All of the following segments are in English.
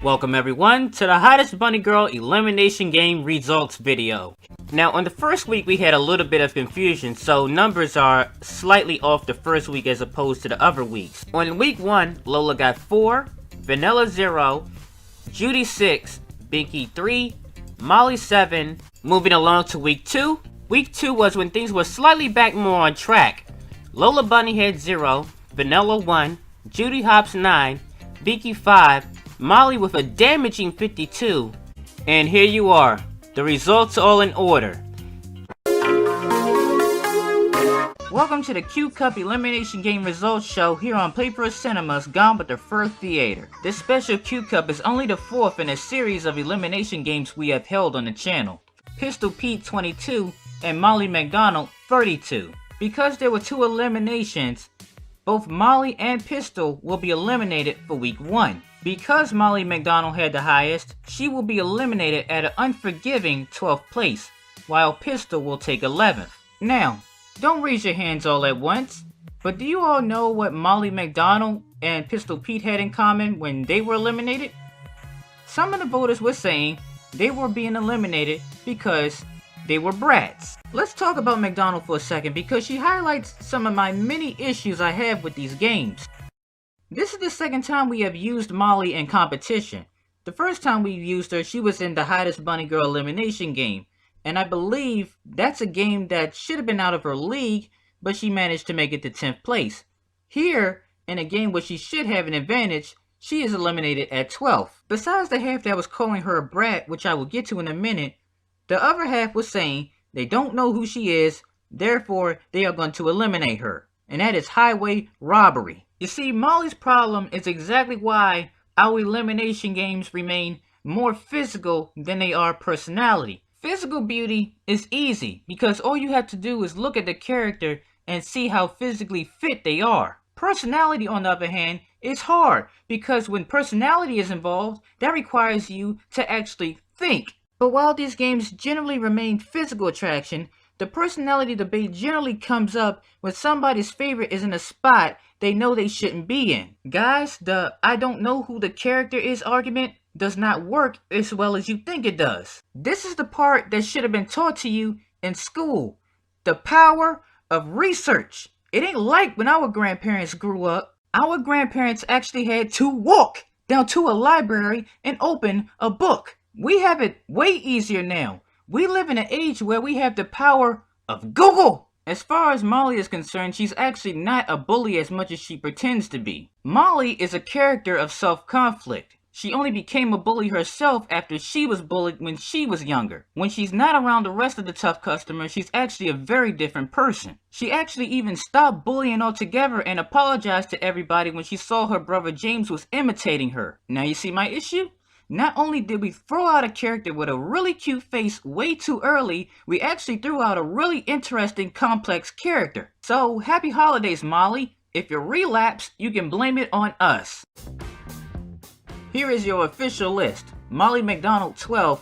Welcome everyone to the Hottest Bunny Girl Elimination Game results video. Now on the first week we had a little bit of confusion, so numbers are slightly off the first week as opposed to the other weeks. On week 1, Lola got 4, Vanilla 0, Judy 6, Binky 3, Molly 7. Moving along to week 2. Week 2 was when things were slightly back more on track. Lola Bunny had 0, Vanilla 1, Judy Hops 9, Binky 5, Molly with a damaging 52, and here you are, the results all in order. Welcome to the Q Cup Elimination Game Results Show here on Playfur Cinema's Gone with the Fur Theater. This special Q Cup is only the 4th in a series of elimination games we have held on the channel. Pistol Pete 22 and Molly MacDonald 32. Because there were 2 eliminations, both Molly and Pistol will be eliminated for week 1. Because Molly MacDonald had the highest, she will be eliminated at an unforgiving 12th place, while Pistol will take 11th. Now, don't raise your hands all at once, but do you all know what Molly MacDonald and Pistol Pete had in common when they were eliminated? Some of the voters were saying they were being eliminated because they were brats. Let's talk about MacDonald for a second because she highlights some of my many issues I have with these games. This is the second time we have used Molly in competition. The first time we used her, she was in the Hottest Bunny Girl Elimination game, and I believe that's a game that should have been out of her league, but she managed to make it to 10th place. Here, in a game where she should have an advantage, she is eliminated at 12th. Besides the half that was calling her a brat, which I will get to in a minute, the other half was saying they don't know who she is, therefore they are going to eliminate her, and that is highway robbery. You see, Molly's problem is exactly why our elimination games remain more physical than they are personality. Physical beauty is easy because all you have to do is look at the character and see how physically fit they are. Personality, on the other hand, is hard because when personality is involved, that requires you to actually think. But while these games generally remain physical attraction, the personality debate generally comes up when somebody's favorite is in a spot they know they shouldn't be in. Guys, the I don't know who the character is argument does not work as well as you think it does. This is the part that should have been taught to you in school. The power of research. It ain't like when our grandparents grew up. Our grandparents actually had to walk down to a library and open a book. We have it way easier now. We live in an age where we have the power of Google. As far as Molly is concerned, she's actually not a bully as much as she pretends to be. Molly is a character of self-conflict. She only became a bully herself after she was bullied when she was younger. When she's not around the rest of the tough customers, she's actually a very different person. She actually even stopped bullying altogether and apologized to everybody when she saw her brother James was imitating her. Now you see my issue? Not only did we throw out a character with a really cute face way too early, we actually threw out a really interesting, complex character. So, happy holidays, Molly. If you relapse, you can blame it on us. Here is your official list. Molly MacDonald 12th.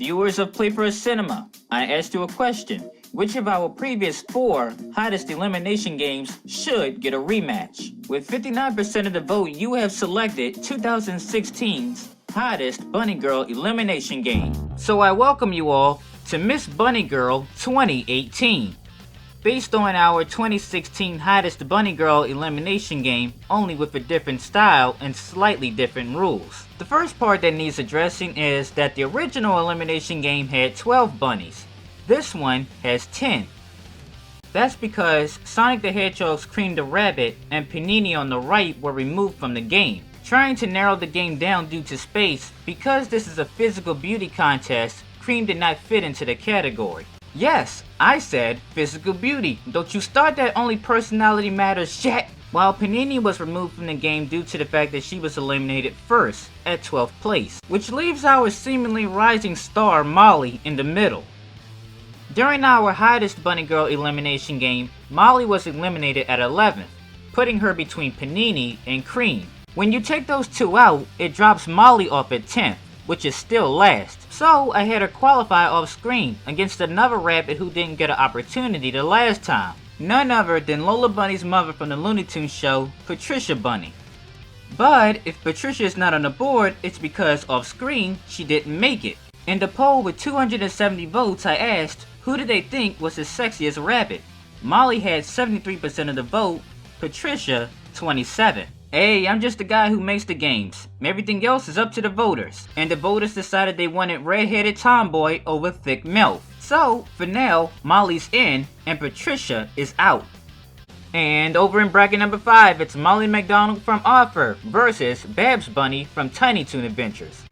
Viewers of Playfur Cinema, I asked you a question. Which of our previous 4 hottest elimination games should get a rematch? With 59% of the vote, you have selected 2016's Hottest Bunny Girl Elimination Game. So I welcome you all to Miss Bunny Girl 2018. Based on our 2016 Hottest Bunny Girl Elimination Game, only with a different style and slightly different rules. The first part that needs addressing is that the original elimination game had 12 bunnies. This one has 10. That's because Sonic the Hedgehog's Cream the Rabbit and Panini on the right were removed from the game. Trying to narrow the game down due to space, because this is a physical beauty contest, Cream did not fit into the category. Yes, I said physical beauty. Don't you start that only personality matters shit. While Panini was removed from the game due to the fact that she was eliminated first at 12th place, which leaves our seemingly rising star Molly in the middle. During our Hottest Bunny Girl elimination game, Molly was eliminated at 11th, putting her between Panini and Cream. When you take those two out, it drops Molly off at 10th. which is still last. So I had her qualify off screen against another rabbit who didn't get an opportunity the last time. None other than Lola Bunny's mother from the Looney Tunes show, Patricia Bunny. But if Patricia is not on the board, it's because off screen, she didn't make it. In the poll with 270 votes, I asked, who did they think was the sexiest rabbit? Molly had 73% of the vote, Patricia 27%. Hey, I'm just the guy who makes the games. Everything else is up to the voters. And the voters decided they wanted red-headed tomboy over thick MILF. So, for now, Molly's in and Patricia is out. And over in bracket number 5, it's Molly MacDonald from Offer versus Babs Bunny from Tiny Toon Adventures.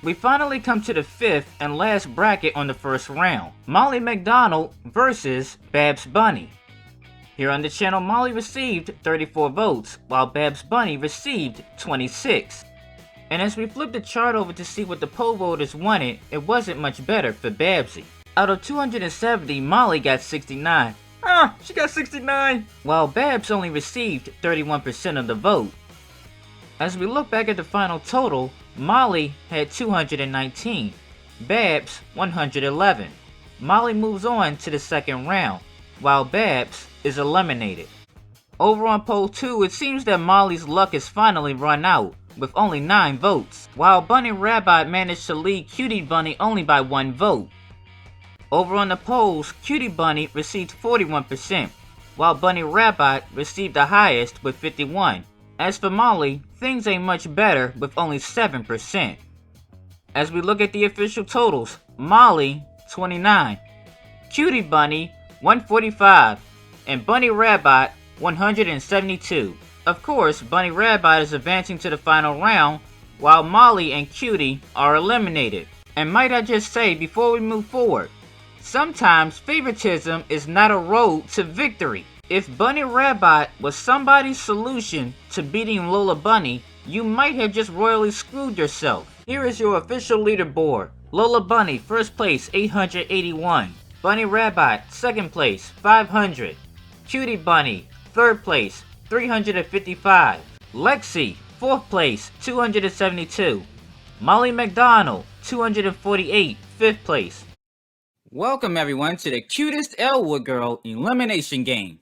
We finally come to the 5th and last bracket on the first round. Molly MacDonald versus Babs Bunny. Here on the channel, Molly received 34 votes, while Babs Bunny received 26. And as we flip the chart over to see what the poll voters wanted, it wasn't much better for Babsy. Out of 270, Molly got 69. She got 69! While Babs only received 31% of the vote. As we look back at the final total, Molly had 219, Babs 111. Molly moves on to the second round, while Babs is eliminated. Over on poll 2, it seems that Molly's luck has finally run out, with only 9 votes, while Bunny Rabbit managed to lead Cutie Bunny only by 1 vote. Over on the polls, Cutie Bunny received 41%, while Bunny Rabbit received the highest with 51%. As for Molly, things ain't much better with only 7%. As we look at the official totals, Molly 29, Cutie Bunny 145, and Bunny Rabbit 172. Of course, Bunny Rabbit is advancing to the final round, while Molly and Cutie are eliminated. And might I just say before we move forward, sometimes favoritism is not a road to victory. If Bunny Rabbit was somebody's solution to beating Lola Bunny, you might have just royally screwed yourself. Here is your official leaderboard. Lola Bunny, first place, 881. Bunny Rabbit, second place, 500. Cutie Bunny, third place, 355. Lexi, fourth place, 272. Molly MacDonald, 248, fifth place. Welcome everyone to the Cutest Elwood Girl Elimination Game.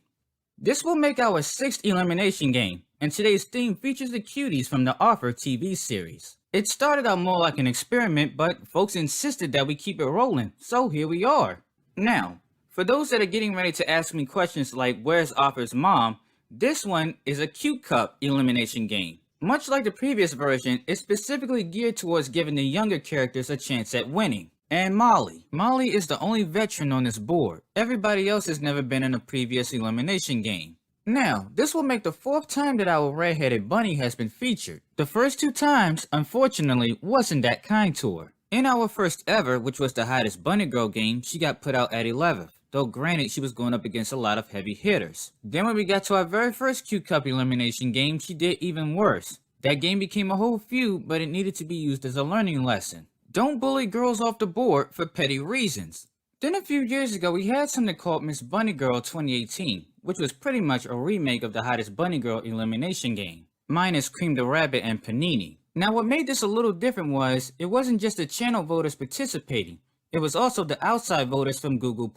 This will make our 6th elimination game, and today's theme features the cuties from the Offer TV series. It started out more like an experiment, but folks insisted that we keep it rolling, so here we are. Now, for those that are getting ready to ask me questions like where's Offer's mom, this one is a Cute Cup elimination game. Much like the previous version, it's specifically geared towards giving the younger characters a chance at winning. And Molly. Molly is the only veteran on this board. Everybody else has never been in a previous elimination game. Now, this will make the 4th time that our red-headed bunny has been featured. The first 2 times, unfortunately, wasn't that kind to her. In our first ever, which was the hottest bunny girl game, she got put out at 11th. Though granted, she was going up against a lot of heavy hitters. Then when we got to our very first Cute Cup elimination game, she did even worse. That game became a whole feud, but it needed to be used as a learning lesson. Don't bully girls off the board for petty reasons. Then a few years ago, we had something called Miss Bunny Girl 2018, which was pretty much a remake of the hottest bunny girl elimination game, minus Cream the Rabbit and Panini. Now what made this a little different was, it wasn't just the channel voters participating, it was also the outside voters from Google+.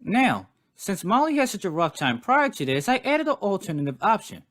Now, since Molly had such a rough time prior to this, I added an alternative option,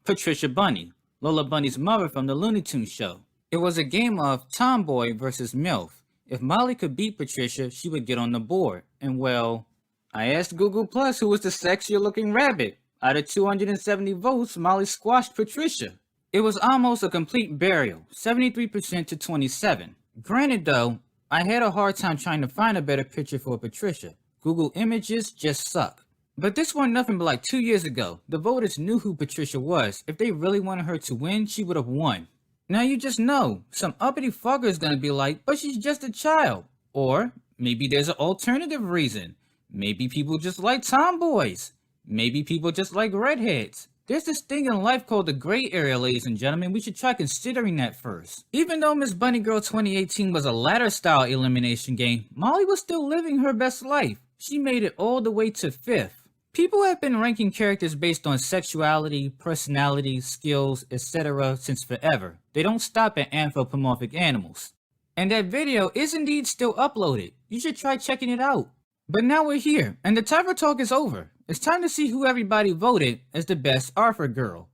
Patricia Bunny, Lola Bunny's mother from the Looney Tunes show. It was a game of tomboy versus MILF. If Molly could beat Patricia, she would get on the board. And well, I asked Google Plus who was the sexier looking rabbit. Out of 270 votes, Molly squashed Patricia. It was almost a complete burial, 73% to 27. Granted though, I had a hard time trying to find a better picture for Patricia. Google Images just suck. But this wasn't nothing but like 2 years ago. The voters knew who Patricia was. If they really wanted her to win, she would have won. Now you just know, some uppity fucker is gonna be like, but she's just a child. Or, maybe there's an alternative reason. Maybe people just like tomboys. Maybe people just like redheads. There's this thing in life called the gray area, ladies and gentlemen. We should try considering that first. Even though Miss Bunny Girl 2018 was a ladder style elimination game, Molly was still living her best life. She made it all the way to 5th. People have been ranking characters based on sexuality, personality, skills, etc. since forever. They don't stop at anthropomorphic animals. And that video is indeed still uploaded. You should try checking it out. But now we're here, and the timer talk is over. It's time to see who everybody voted as the best Arthur girl.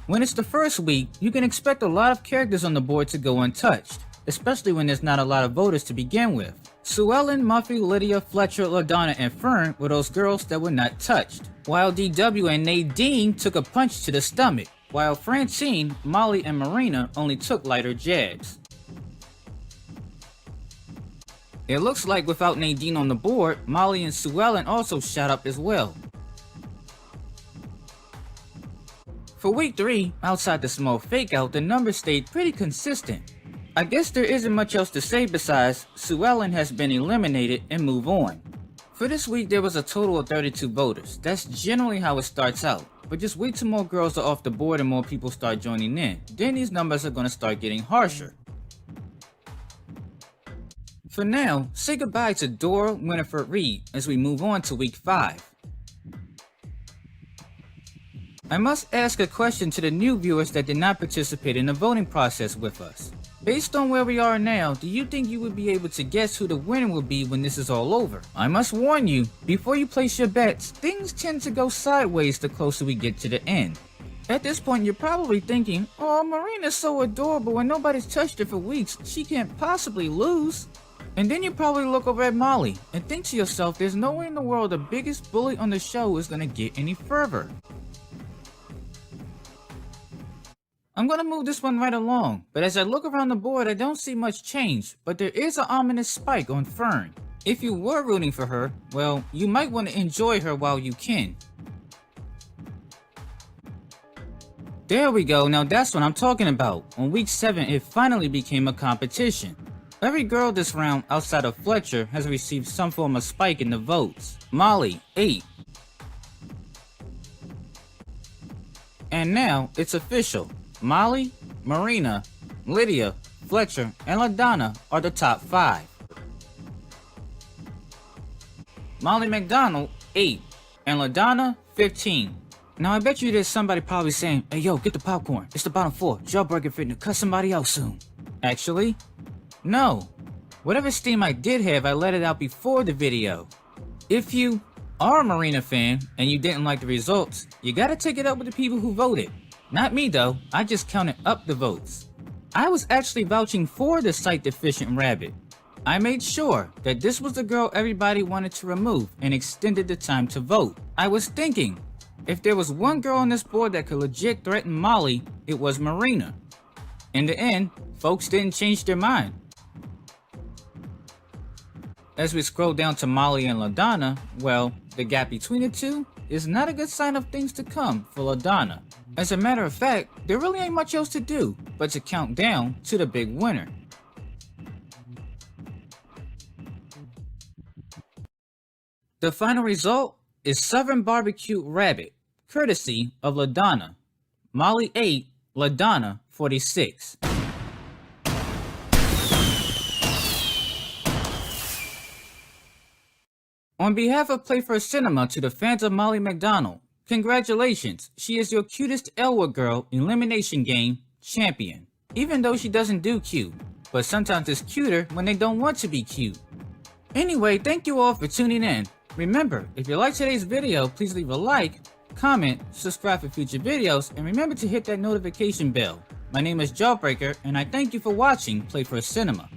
When it's the first week, you can expect a lot of characters on the board to go untouched, especially when there's not a lot of voters to begin with. Sue Ellen, Muffy, Lydia, Fletcher, LaDonna, and Fern were those girls that were not touched, while DW and Nadine took a punch to the stomach, while Francine, Molly, and Marina only took lighter jabs. It looks like without Nadine on the board, Molly and Sue Ellen also shot up as well. For week 3, outside the small fake out, the numbers stayed pretty consistent. I guess there isn't much else to say besides Sue Ellen has been eliminated and move on. For this week there was a total of 32 voters. That's generally how it starts out. But just wait till more girls are off the board and more people start joining in. Then these numbers are going to start getting harsher. For now, say goodbye to Dora Winifred Reed as we move on to week 5. I must ask a question to the new viewers that did not participate in the voting process with us. Based on where we are now, do you think you would be able to guess who the winner will be when this is all over? I must warn you, before you place your bets, things tend to go sideways the closer we get to the end. At this point, you're probably thinking, oh, Marina's so adorable and nobody's touched her for weeks, she can't possibly lose. And then you probably look over at Molly and think to yourself, there's no way in the world the biggest bully on the show is gonna get any further. I'm gonna move this one right along, but as I look around the board I don't see much change, but there is an ominous spike on Fern. If you were rooting for her, well, you might want to enjoy her while you can. There we go, now that's what I'm talking about. On week 7 it finally became a competition. Every girl this round outside of Fletcher has received some form of spike in the votes. Molly, 8. And now it's official. Molly, Marina, Lydia, Fletcher, and LaDonna are the top 5. Molly MacDonald, 8, and LaDonna, 15. Now I bet you there's somebody probably saying, hey yo, get the popcorn, it's the bottom 4, Jawbreaker fitting to cut somebody out soon. Actually, no. Whatever steam I did have, I let it out before the video. If you are a Marina fan and you didn't like the results, you gotta take it up with the people who voted. Not me though, I just counted up the votes. I was actually vouching for the sight deficient rabbit. I made sure that this was the girl everybody wanted to remove and extended the time to vote. I was thinking, if there was one girl on this board that could legit threaten Molly, it was Marina. In the end, folks didn't change their mind. As we scroll down to Molly and LaDonna, well, the gap between the two is not a good sign of things to come for LaDonna. As a matter of fact, there really ain't much else to do but to count down to the big winner. The final result is Southern Barbecue Rabbit, courtesy of LaDonna. Molly 8, LaDonna 46. On behalf of Playfur Cinema to the fans of Molly MacDonald, congratulations, she is your cutest Elwood girl Elimination game champion. Even though she doesn't do cute, but sometimes it's cuter when they don't want to be cute. Anyway, thank you all for tuning in. Remember, if you liked today's video, please leave a like, comment, subscribe for future videos, and remember to hit that notification bell. My name is Jawbreaker, and I thank you for watching Playfur Cinema.